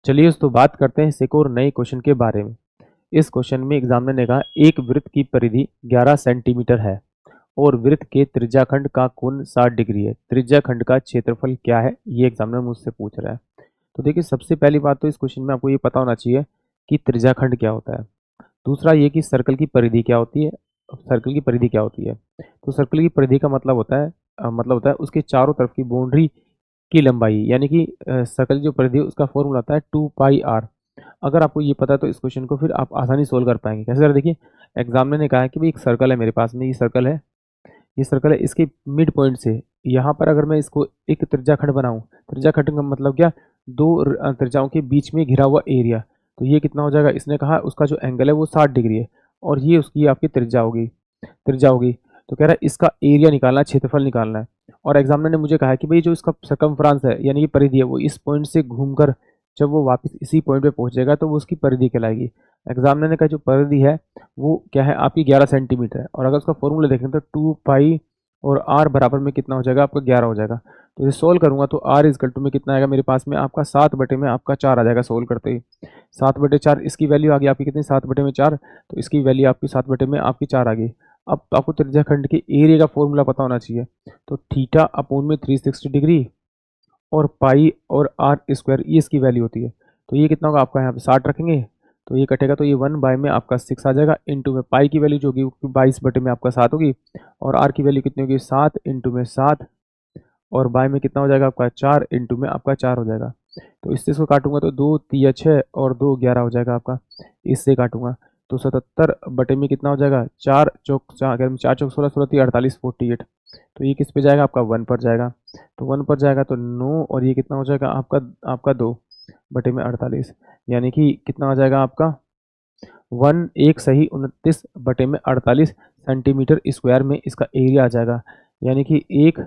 चलिए दोस्तों बात करते हैं इस एक और नए क्वेश्चन के बारे में। इस क्वेश्चन में एग्जामिनर ने कहा एक वृत्त की परिधि 11 सेंटीमीटर है और वृत्त के त्रिज्याखंड का कोण 60 डिग्री है। त्रिज्याखंड का क्षेत्रफल क्या है, ये एग्जामिनर मुझसे पूछ रहा है। तो देखिए सबसे पहली बात तो इस क्वेश्चन में आपको ये पता होना चाहिए कि त्रिज्याखंड क्या होता है। दूसरा ये कि सर्कल की परिधि क्या होती है। सर्कल की परिधि क्या होती है, तो सर्कल की परिधि का मतलब होता है उसके चारों तरफ की बाउंड्री की लंबाई, यानी कि सर्कल की जो परिधि है उसका फॉर्मूला होता है 2πr। अगर आपको ये पता है तो इस क्वेश्चन को फिर आप आसानी सोल्व कर पाएंगे। कैसे कर, देखिए एग्जामिनर ने कहा है कि भाई एक सर्कल है मेरे पास में, ये सर्कल है, इसके मिड पॉइंट से यहाँ पर अगर मैं इसको एक त्रिज्याखंड बनाऊं, त्रिज्याखंड का मतलब क्या, दो त्रिज्याओं के बीच में घिरा हुआ एरिया। तो ये कितना हो जाएगा, इसने कहा उसका जो एंगल है वो 60 डिग्री है और ये उसकी आपकी त्रिज्या होगी। तो कह रहा है इसका एरिया निकालना है, क्षेत्रफल निकालना है। और एग्जामिनर ने मुझे कहा है कि भाई जो इसका सरकमफ्रांस है यानी कि परिधि है वो इस पॉइंट से घूमकर जब वो वापस इसी पॉइंट पे पहुंचेगा तो वो उसकी परिधि कहलाएगी। एग्जामिनर ने कहा जो परिधि है वो क्या है आपकी 11 सेंटीमीटर है, और अगर उसका फॉर्मूला देखें तो 2 पाई और आर बराबर में कितना हो जाएगा आपका 11 हो जाएगा। तो ये सोल्व करूंगा तो आर इज टू में कितना आएगा मेरे पास में आपका 7/4 आ जाएगा सोल्व करते ही। 7/4 इसकी वैल्यू आ गई आपकी कितनी, 7/4, तो इसकी वैल्यू आपकी 7/4 आ गई। अब आपको त्रिज्याखंड के एरिया का फॉर्मूला पता होना चाहिए। तो थीटा अपॉन में 360 डिग्री और पाई और आर स्क्वायर, ये इसकी वैल्यू होती है। तो ये कितना होगा आपका, यहाँ पे 60 रखेंगे तो ये कटेगा, तो ये 1 में आपका 6 आ जाएगा। इंटू में पाई की वैल्यू जो होगी 22 में आपका 7 होगी, और आर की वैल्यू कितनी होगी 7 इंटू में 7, और बाय में कितना हो जाएगा आपका 4 इंटू में आपका 4 हो जाएगा। तो इससे इसको काटूंगा तो 2 3 6 और 2 11 हो जाएगा आपका। इससे काटूंगा तो 77 में कितना हो जाएगा, 4 चौक 4, अगर 4 चौक 16, 16 48 48। तो ये किस पे जाएगा आपका 1 पर जाएगा। तो 1 पर जाएगा तो 9, और ये कितना हो जाएगा आपका 2/48, यानी कि कितना आ जाएगा आपका 1 एक सही 29/48 सेंटीमीटर स्क्वायर में इसका एरिया आ जाएगा। यानी कि एक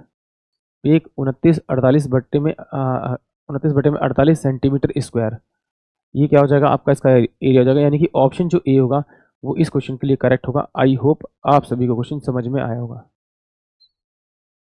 एक 29/48 सेंटीमीटर स्क्वायर, ये क्या हो जाएगा आपका इसका एरिया हो जाएगा। यानी कि ऑप्शन जो ए होगा वो इस क्वेश्चन के लिए करेक्ट होगा। आई होप आप सभी को क्वेश्चन समझ में आया होगा।